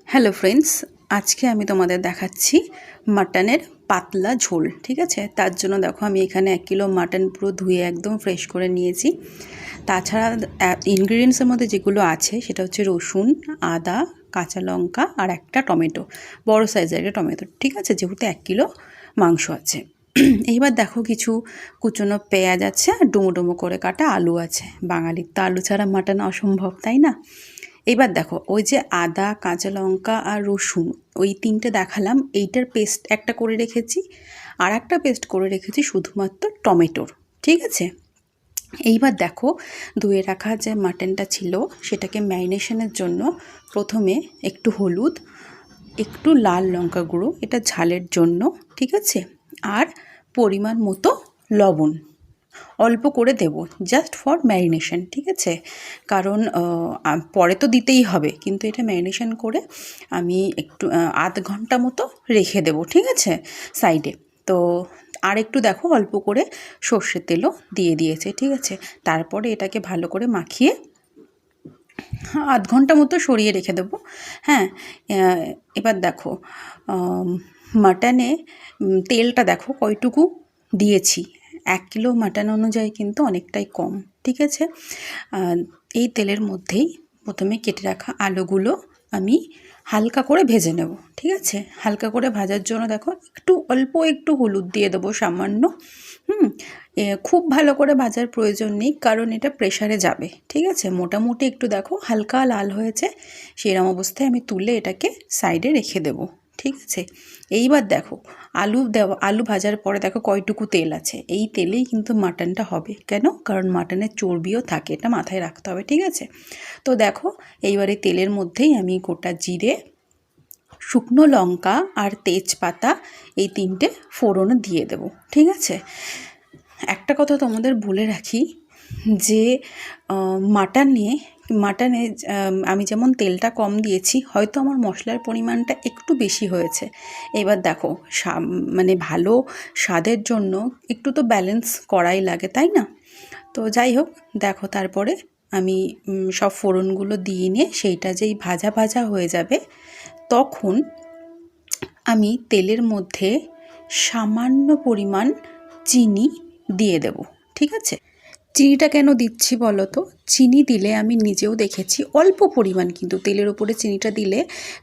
Hello friends, আজকে আমি তোমাদের দেখাচ্ছি মাটনের পাতলা ঝোল। ঠিক আছে, তার জন্য দেখো আমি এখানে 1 কিলো মাটন পুরো ধুয়ে একদম ফ্রেশ করে নিয়েছি। তাছাড়া ইনগ্রিডিয়েন্টসের মধ্যে যেগুলো আছে সেটা হচ্ছে রসুন, আদা, কাঁচা লঙ্কা আর একটা টমেটো, বড় সাইজের একটা টমেটো। ঠিক আছে, যেহেতু 1 কিলো মাংস আছে। এইবার দেখো কিছু কুচনো পেঁয়াজ আছে আর ডুমো ডুমো করে কাটা আলু আছে। বাঙালির তো আলু ছাড়া মাটন অসম্ভব, তাই না? এবার দেখো ওই যে আদা, কাঁচা লঙ্কা আর রসুন, ওই 3টে দেখালাম, এইটার পেস্ট একটা করে রেখেছি, আর একটা পেস্ট করে রেখেছি শুধুমাত্র টমেটোর। ঠিক আছে, এইবার দেখো ধুয়ে রাখা যে মাটনটা ছিল সেটাকে ম্যারিনেশনের জন্য প্রথমে একটু হলুদ, একটু লাল লঙ্কা গুঁড়ো, এটা ঝালের জন্য, ঠিক আছে, আর পরিমাণ মতো লবণ অল্প করে দেব, জাস্ট ফর ম্যারিনেশন। ঠিক আছে, কারণ পরে তো দিতেই হবে, কিন্তু এটা ম্যারিনেশন করে আমি একটু আধ ঘন্টা মতো রেখে দেব। ঠিক আছে, সাইডে। তো আর একটু দেখো অল্প করে সর্ষের তেলও দিয়ে দিয়েছে। ঠিক আছে, তারপরে এটাকে ভালো করে মাখিয়ে আধ ঘন্টা মতো সরিয়ে রেখে দেবো। হ্যাঁ, এবার দেখো মাটনে তেলটা দেখো কয়টুকু দিয়েছি। 1 কিলো মাটন অনুযায়ী কিন্তু অনেকটাই কম। ঠিক আছে, এই তেলের মধ্যেই প্রথমে কেটে রাখা আলুগুলো আমি হালকা করে ভেজে নেব। ঠিক আছে, হালকা করে ভাজার জন্য দেখো অল্প একটু হলুদ দিয়ে দেবো সামান্য। খুব ভালো করে ভাজার প্রয়োজন নেই, কারণ এটা প্রেসারে যাবে। ঠিক আছে, মোটামুটি একটু দেখো হালকা লাল হয়েছে, সেরকম অবস্থায় আমি তুলে এটাকে সাইডে রেখে দেবো। ঠিক আছে, এইবার দেখো আলু ভাজার পরে দেখো কয়টুকু তেল আছে। এই তেলেই কিন্তু মাটনটা হবে। কেন? কারণ মাটনের চর্বিও থাকে, এটা মাথায় রাখতে হবে। ঠিক আছে, তো দেখো এইবারে তেলের মধ্যেই আমি গোটা জিরে, শুকনো লঙ্কা আর তেজপাতা, এই 3টে ফোড়ন দিয়ে দেব। ঠিক আছে, একটা কথা তোমাদের বলে রাখি যে মাটনে আমি যেমন তেলটা কম দিয়েছি, হয়তো আমার মশলার পরিমাণটা একটু বেশি হয়েছে। এবার দেখো মানে ভালো স্বাদের জন্য একটু তো ব্যালেন্স করাই লাগে, তাই না? তো যাই হোক, দেখো তারপরে আমি সব ফোড়নগুলো দিয়ে নিয়ে সেইটা যেই ভাজা ভাজা হয়ে যাবে, তখন আমি তেলের মধ্যে সামান্য পরিমাণ চিনি দিয়ে দেব। ঠিক আছে, চিনিটা কেন দিচ্ছি বলো তো? চিনি দিলে আমি নিজেও দেখেছি, অল্প পরিমাণ কিন্তু তেলের ওপরে চিনিটা দিলে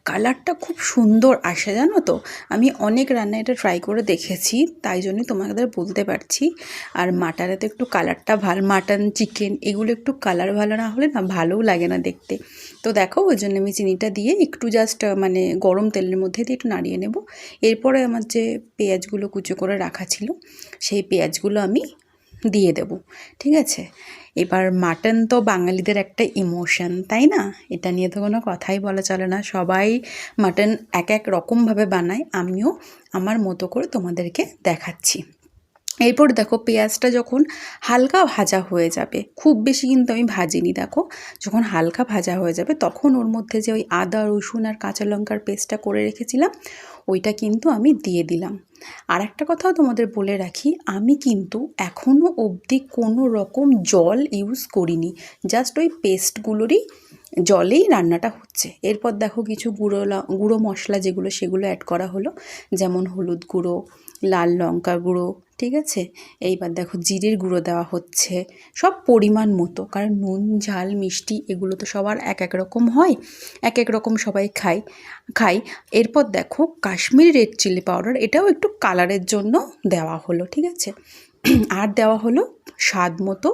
কালারটা খুব সুন্দর আসে, জানো তো? আমি অনেক রান্না এটা ট্রাই করে দেখেছি, তাই জন্যই তোমাদের বলতে পারছি। আর মাটনে তো একটু কালারটা মাটন, চিকেন এগুলো একটু কালার ভালো না হলে না ভালোও লাগে না দেখতে। তো দেখো ওই জন্য আমি চিনিটা দিয়ে একটু জাস্ট মানে গরম তেলের মধ্যে দিয়ে একটু নাড়িয়ে নেব। এরপরে আমার যে পেঁয়াজগুলো কুচো করে রাখা ছিল, সেই পেঁয়াজগুলো আমি দিয়ে দেব। ঠিক আছে, এবার মাটন তো বাঙালিদের একটা ইমোশন, তাই না? এটা নিয়ে তো কোনো কথাই বলা চলে না। সবাই মাটন এক এক রকমভাবে বানায়, আমিও আমার মতো করে তোমাদেরকে দেখাচ্ছি। এরপর দেখো পেঁয়াজটা যখন হালকা ভাজা হয়ে যাবে, খুব বেশি কিন্তু আমি ভাজিনি, দেখো যখন হালকা ভাজা হয়ে যাবে তখন ওর মধ্যে যে ওই আদা, রসুন আর কাঁচা লঙ্কার পেস্টটা করে রেখেছিলাম ওইটা কিন্তু আমি দিয়ে দিলাম। আর একটা কথাও তোমাদের বলে রাখি, আমি কিন্তু এখনও অবধি কোনো রকম জল ইউজ করিনি, জাস্ট ওই পেস্টগুলোরই জলেই রান্নাটা হচ্ছে। এরপর দেখো কিছু গুঁড়ো মশলা যেগুলো সেগুলো অ্যাড করা হলো, যেমন হলুদ গুঁড়ো, লাল লঙ্কা গুঁড়ো। ঠিক আছে, এইবার দেখো জিরের গুঁড়ো দেওয়া হচ্ছে, সব পরিমাণ মতো, কারণ নুন, ঝাল, মিষ্টি এগুলো তো সবার এক এক রকম হয়, এক এক রকম সবাই খাই। এরপর দেখো কাশ্মীরি রেড চিলি পাউডার, এটাও একটু কালারের জন্য দেওয়া হলো। ঠিক আছে, আর দেওয়া হলো স্বাদ মতো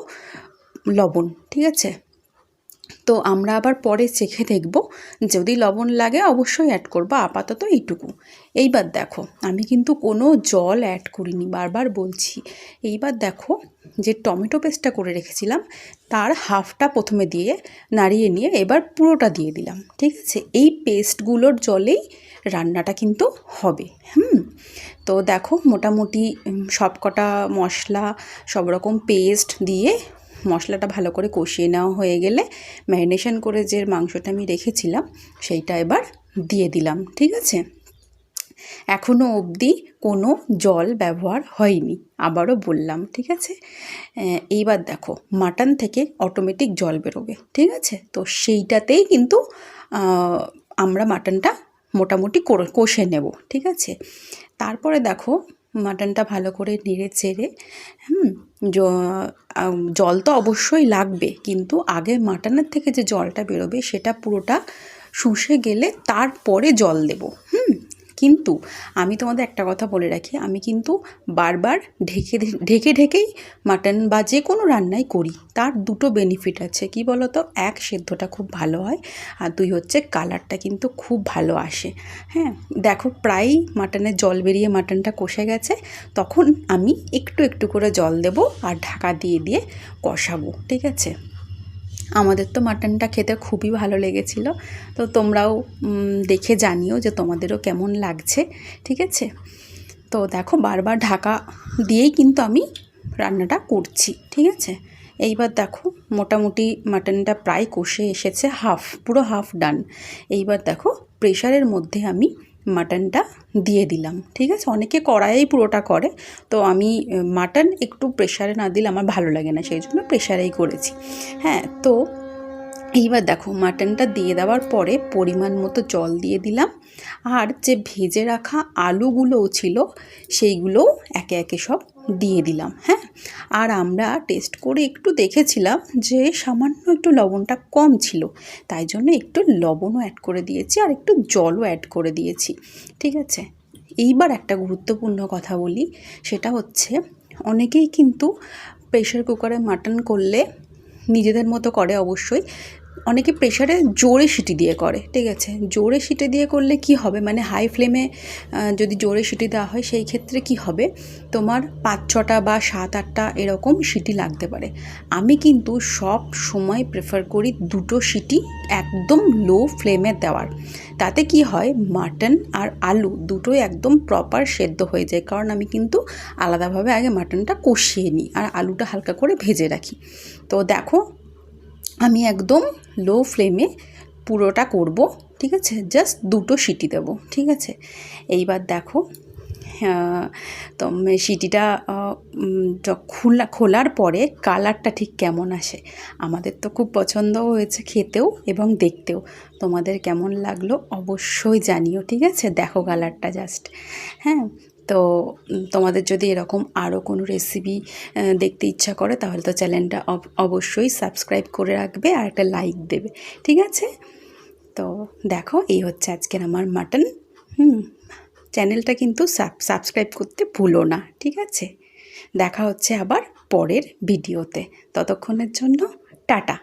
লবণ। ঠিক আছে, তো আমরা আবার পরে চেখে দেখব, যদি লবণ লাগে অবশ্যই অ্যাড করবো, আপাতত এইটুকু। এইবার দেখো আমি কিন্তু কোনো জল অ্যাড করিনি, বারবার বলছি। এইবার দেখো যে টমেটো পেস্টটা করে রেখেছিলাম তার হাফটা প্রথমে দিয়ে নাড়িয়ে নিয়ে এবার পুরোটা দিয়ে দিলাম। ঠিক আছে, এই পেস্টগুলোর জলেই রান্নাটা কিন্তু হবে। তো দেখো মোটামুটি সবকটা মশলা, সব রকম পেস্ট দিয়ে মশলাটা ভালো করে কষিয়ে নেওয়া হয়ে গেলে ম্যারিনেশন করে যে মাংসটা আমি রেখেছিলাম সেইটা এবার দিয়ে দিলাম। ঠিক আছে, এখনও অবধি কোনো জল ব্যবহার হয়নি, আবারও বললাম। ঠিক আছে, এইবার দেখো মাটন থেকে অটোমেটিক জল বেরোবে। ঠিক আছে, তো সেইটাতেই কিন্তু আমরা মাটনটা মোটামুটি কষে নেব, ঠিক আছে। তারপরে দেখো মাটনটা ভালো করে নেড়ে চেড়ে জল তো অবশ্যই লাগবে, কিন্তু আগে মাটনের থেকে যে জলটা বেরোবে সেটা পুরোটা শুষে গেলে তারপরে জল দেব। কিন্তু আমি তোমাদের একটা কথা বলে রাখি, আমি কিন্তু বারবার ঢেকেই মাটন বা যে কোনো রান্নাই করি। তার দুটো বেনিফিট আছে, কি বলো তো, এক, সেদ্ধটা খুব ভালো হয়, আর দুই হচ্ছে কালারটা কিন্তু খুব ভালো আসে। হ্যাঁ, দেখো প্রায় মাটনের জল বেরিয়ে মাটনটা কষে গেছে, তখন আমি একটু একটু করে জল দেব আর ঢাকা দিয়ে দিয়ে কষাবো, ঠিক আছে। আমাদের তো মাটনটা খেতে খুবই ভালো লেগেছিল, তো তোমরাও দেখে জানিও যে তোমাদেরও কেমন লাগছে, ঠিক আছে। তো দেখো বারবার ঢাকা দিয়েই কিন্তু আমি রান্নাটা করছি, ঠিক আছে। এইবার দেখো মোটামুটি মাটনটা প্রায় কষে এসেছে, পুরো হাফ ডান। এইবার দেখো প্রেশারের মধ্যে আমি মাটনটা দিয়ে দিলাম, ঠিক আছে। অনেকে কড়াইয়েই পুরোটা করে, তো আমি মাটন একটু প্রেশারে না দিলে আমার ভালো লাগে না, সেই জন্য প্রেশারেই করেছি। হ্যাঁ, তো এইবার দেখো মাটনটা দিয়ে দেওয়ার পরে পরিমাণ মতো জল দিয়ে দিলাম, আর যে ভেজে রাখা আলুগুলোও ছিল সেইগুলোও একে একে সব দিয়ে দিলাম। হ্যাঁ, আর আমরা টেস্ট করে একটু দেখেছিলাম যে সামান্য একটু লবণটা কম ছিল, তাই জন্য একটু লবণও অ্যাড করে দিয়েছি আর একটু জলও অ্যাড করে দিয়েছি, ঠিক আছে। এইবার একটা গুরুত্বপূর্ণ কথা বলি, সেটা হচ্ছে অনেকেই কিন্তু প্রেশার কুকারে মাটন করলে নিজেদের মতো করে, অবশ্যই অনেকে প্রেশারে জোরে সিটি দিয়ে করে, ঠিক আছে। জোরে সিটি দিয়ে করলে কি হবে, মানে হাই ফ্লেমে যদি জোরে সিটি দেওয়া হয় সেই ক্ষেত্রে কি হবে, তোমার 5-6টা বা 7-8টা এরকম সিটি লাগতে পারে। আমি কিন্তু সব সময় প্রেফার করি 2টো সিটি একদম লো ফ্লেমে দেওয়ার। তাতে কি হয়, মাটন আর আলু দুটোই একদম প্রপার সেদ্ধ হয়ে যায়, কারণ আমি কিন্তু আলাদাভাবে আগে মাটনটা কষিয়ে নিই আর আলুটা হালকা করে ভেজে রাখি। তো দেখো আমি একদম লো ফ্লেমে পুরোটা করব, ঠিক আছে। জাস্ট 2টো সিটি দেব, ঠিক আছে। এইবার দেখো তো সিটিটা খোলার পরে কালারটা ঠিক কেমন আসে, আমাদের তো খুব পছন্দও হয়েছে খেতেও এবং দেখতেও। তোমাদের কেমন লাগলো অবশ্যই জানিও, ঠিক আছে। দেখো কালারটা জাস্ট। হ্যাঁ, তো তোমাদের যদি এরকম আরও কোনো রেসিপি দেখতে ইচ্ছা করে তাহলে তো চ্যানেলটা অবশ্যই সাবস্ক্রাইব করে রাখবে আর একটা লাইক দেবে, ঠিক আছে। তো দেখো এই হচ্ছে আজকের আমার মাটন। চ্যানেলটা কিন্তু সাবস্ক্রাইব করতে ভুলো না, ঠিক আছে। দেখা হচ্ছে আবার পরের ভিডিওতে, ততক্ষণের জন্য টাটা।